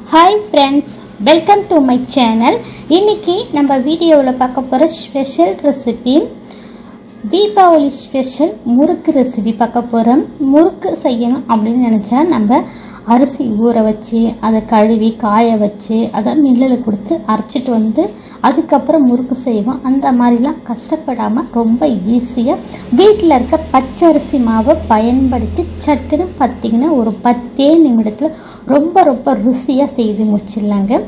Hi friends welcome to my channel. इनकी நம்ம வீடியோல பார்க்க போற special recipe Deepavali special murukku recipe பார்க்க போறோம்। முறுக்கு செய்யணும் அப்படினு நினைச்சா நம்ம அரிசி ஊற வச்சு அதை கழுவி காய வச்சு அதை மில்லில் கொடுத்து அரைச்சிட்டு வந்து அதுக்கப்புறம் முறுக்கு செய்வோம்। அந்த மாதிரிலாம் கஷ்டப்படாமல் ரொம்ப ஈஸியாக வீட்டில் இருக்க பச்சரிசி மாவை பயன்படுத்தி சட்டுன்னு பார்த்திங்கன்னா ஒரு 10 நிமிடத்தில் ரொம்ப ரொம்ப ருசியாக செய்து முடிச்சிடலாங்க।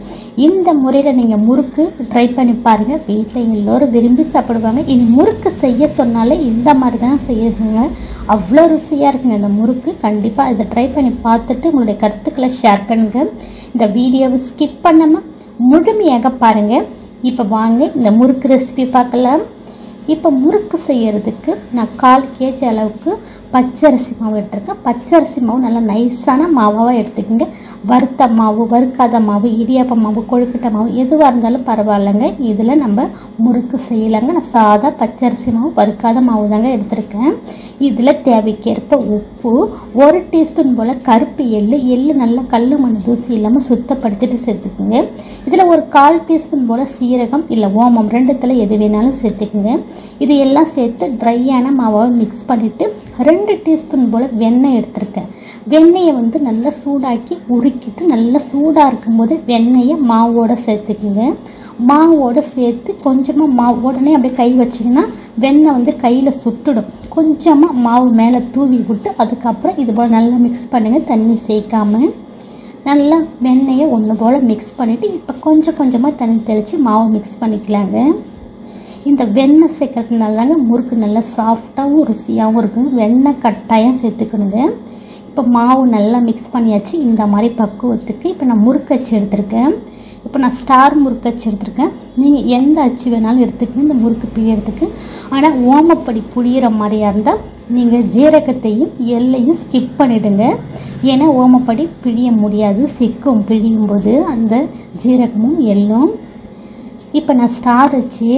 இந்த முறையில் நீங்கள் முறுக்கு ட்ரை பண்ணி பாருங்கள், வீட்டில் எல்லோரும் விரும்பி சாப்பிடுவாங்க। இனி முறுக்கு செய்ய சொன்னாலே இந்த மாதிரி தான் செய்ய சொன்னாங்க, அவ்வளோ ருசியாக இருக்குங்க இந்த முறுக்கு। கண்டிப்பாக இதை ட்ரை பண்ணி பார்த்துட்டு உங்களுடைய கருத்துக்களை ஷேர் பண்ணுங்கள்। இந்த வீடியோவை ஸ்கிப் பண்ணாமல் முழுமையாக பாருங்கள்। இப்போ வாங்க இந்த முறுக்கு ரெசிபி பார்க்கலாம்। இப்போ முறுக்கு செய்யறதுக்கு நான் 1/4 kg அளவுக்கு பச்சரிசி மாவு எடுத்துருக்கேன்। பச்சரிசி மாவு நல்லா நைஸான மாவாக எடுத்துக்கோங்க। வறுத்த மாவு, வறுக்காத மாவு, இடியாப்ப மாவு, கொழுக்கட்டை மாவு எதுவாக இருந்தாலும் பரவாயில்லைங்க, இதில் நம்ம முறுக்கு செய்யலாங்க। நான் சாதா பச்சரிசி மாவு வறுக்காத மாவு தாங்க எடுத்திருக்கேன்। இதில் தேவைக்கேற்ப உப்பு, 1 டீஸ்பூன் போல் கருப்பு எள்ளு நல்லா கல் மண் தூசி இல்லாமல் சுத்தப்படுத்திட்டு சேர்த்துக்குங்க। இதில் ஒரு 1/4 டீஸ்பூன் போல் சீரகம் இல்லை ஓமம், ரெண்டுத்தில் எது வேணாலும் சேர்த்துக்குங்க। இது எல்லாம் சேர்த்து ட்ரையான மாவை மிக்ஸ் பண்ணிவிட்டு 2 டீஸ்பூன் போல் வெண்ணெய் எடுத்திருக்கேன்। வெண்ணெயை வந்து நல்லா சூடாக்கி உருக்கிட்டு நல்லா சூடாக இருக்கும்போது வெண்ணெயை மாவோடு சேர்த்துக்குங்க। மாவோடு சேர்த்து கொஞ்சமாக மாவு உடனே அப்படியே கை வச்சிங்கன்னா வெண்ணெய் வந்து கையில் சுட்டுடும்। கொஞ்சமாக மாவு மேலே தூவி விட்டு அதுக்கப்புறம் இது போல் நல்லா மிக்ஸ் பண்ணுங்கள், தண்ணி சேர்க்காமல் நல்லா வெண்ணெயை ஒன்று போல் மிக்ஸ் பண்ணிவிட்டு இப்போ கொஞ்சம் கொஞ்சமாக தண்ணி தெளித்து மாவு மிக்ஸ் பண்ணிக்கலாங்க। இந்த வெண்ணெய் சேர்க்கறதுனால தாங்க முறுக்கு நல்லா சாஃப்டாகவும் ருசியாகவும் இருக்குங்க। வெண்ணெய் கட்டாயம் சேர்த்துக்கணுங்க। இப்போ மாவு நல்லா மிக்ஸ் பண்ணியாச்சு இந்த மாதிரி பக்குவத்துக்கு। இப்போ நான் முறுக்கு அச்சு எடுத்திருக்கேன்। இப்போ நான் ஸ்டார் முறுக்கு அச்சு எடுத்திருக்கேன்। நீங்கள் எந்த அச்சு வேணாலும் எடுத்துக்கணும் இந்த முறுக்கு பிழியறதுக்கு। ஆனால் ஓமப்படி புளியிற மாதிரியாக இருந்தால் நீங்கள் ஜீரகத்தையும் எள்ளையும் ஸ்கிப் பண்ணிவிடுங்க, ஏன்னா ஓமப்படி பிழிய முடியாது, சிக்கும் பிழியும் போது அந்த ஜீரகமும் எள்ளும்। இப்போ நான் ஸ்டார் வச்சு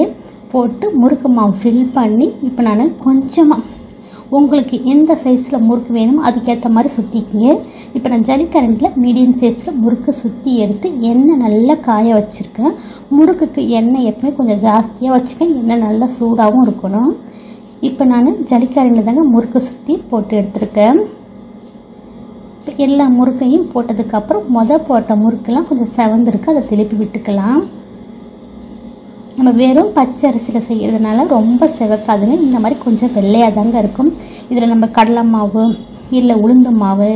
போட்டு முறுக்கு மாவு ஃபில் பண்ணி இப்போ நான் கொஞ்சமாக உங்களுக்கு எந்த சைஸில் முறுக்கு வேணுமோ அதுக்கேற்ற மாதிரி சுற்றிக்கிங்க। இப்போ நான் ஜலிக்கரண்டில் மீடியம் சைஸில் முறுக்கு சுற்றி எடுத்து எண்ணெய் நல்லா காய வச்சுருக்கேன்। முறுக்குக்கு எண்ணெய் எப்பவுமே கொஞ்சம் ஜாஸ்தியாக வச்சுக்கேன், எண்ணெய் நல்லா சூடாகவும் இருக்கணும்। இப்போ நான் ஜலிக்கரண்டில் தாங்க முறுக்கு சுற்றி போட்டு எடுத்துருக்கேன்। இப்போ எல்லா முறுக்கையும் போட்டதுக்கப்புறம் போட்ட முறுக்கெல்லாம் கொஞ்சம் செவந்திருக்கு, அதை திருப்பி விட்டுக்கலாம்। நம்ம வெறும் பச்சை அரிசியில் செய்கிறதுனால ரொம்ப செவக்காதுங்க, இந்த மாதிரி கொஞ்சம் வெள்ளையாக தாங்க இருக்கும்। இதில் நம்ம கடலை மாவு இல்லை உளுந்து மாவு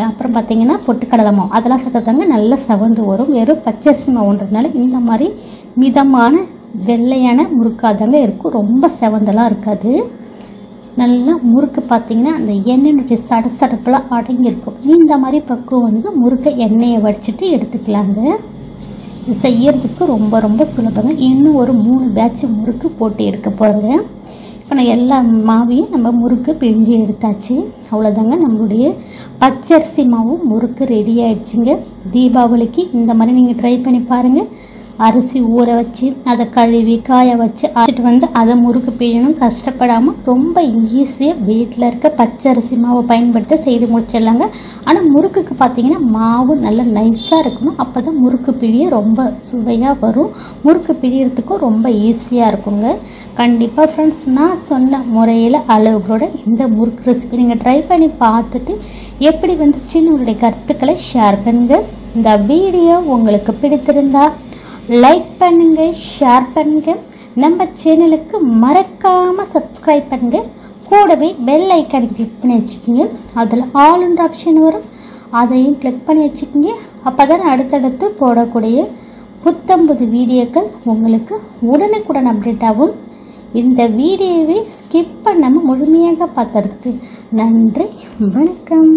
அப்புறம் பார்த்திங்கன்னா பொட்டுக்கடலை மாவு அதெல்லாம் சேர்த்தாங்க நல்லா செவந்து வரும்। வெறும் பச்சரிசி மாவுன்றதுனால இந்த மாதிரி மிதமான வெள்ளையான முறுக்காக தாங்க இருக்கும், ரொம்ப செவந்தெல்லாம் இருக்காது। நல்லா முறுக்கு பார்த்திங்கன்னா அந்த எண்ணெயுடைய சடசடப்பெல்லாம் அடங்கியிருக்கும்। இந்த மாதிரி பக்குவம் வந்து முறுக்கை எண்ணெயை வடிச்சிட்டு எடுத்துக்கலாங்க। இது செய்யறதுக்கு ரொம்ப ரொம்ப சுலபங்க। இன்னும் ஒரு 3 பேட்ச் முறுக்கு போட்டு எடுக்க போகிறேங்க। இப்போ நான் எல்லா மாவையும் நம்ம முறுக்கு பிழிஞ்சு எடுத்தாச்சு, அவ்வளோதாங்க நம்மளுடைய பச்சரிசி மாவும் முறுக்கு ரெடி ஆயிடுச்சுங்க। தீபாவளிக்கு இந்த மாதிரி நீங்கள் ட்ரை பண்ணி பாருங்கள்। அரிசி ஊற வச்சு அதை கழுவி காய வச்சு அரைச்சிட்டு வந்து அதை முறுக்கு பிழியணும், கஷ்டப்படாமல் ரொம்ப ஈஸியாக வீட்டில் இருக்க பச்சரிசி மாவை பயன்படுத்த செய்து முடிச்சிடலாங்க। ஆனால் முறுக்குக்கு பார்த்தீங்கன்னா மாவு நல்லா நைஸாக இருக்கணும், அப்போ தான் முறுக்கு பிழிய ரொம்ப சுவையாக வரும், முறுக்கு பிழியறதுக்கும் ரொம்ப ஈஸியாக இருக்குங்க। கண்டிப்பாக ஃப்ரெண்ட்ஸ் நான் சொன்ன முறையில் அளவுகளோட இந்த முறுக்கு ரெசிபி நீங்கள் ட்ரை பண்ணி பார்த்துட்டு எப்படி வந்துச்சுன்னு உங்களுடைய கருத்துக்களை ஷேர் பண்ணுங்கள்। இந்த வீடியோ உங்களுக்கு பிடித்திருந்தா லைக் பண்ணுங்க, ஷேர் பண்ணுங்க, நம்ம சேனலுக்கு மறக்காம சப்ஸ்கிரைப் பண்ணுங்க, கூடவே பெல் ஐக்கானை கிளிக் பண்ணி வச்சுக்கோங்க, அதில் ஆல்ன்ற ஆப்ஷன் வரும், அதையும் கிளிக் பண்ணி வச்சுக்கோங்க। அப்போ தான் அடுத்தடுத்து போடக்கூடிய புத்தம்புது வீடியோக்கள் உங்களுக்கு உடனுக்குடன் அப்டேட் ஆகும்। இந்த வீடியோவை ஸ்கிப் பண்ணாமல் முழுமையாக பார்த்ததுக்கு நன்றி, வணக்கம்।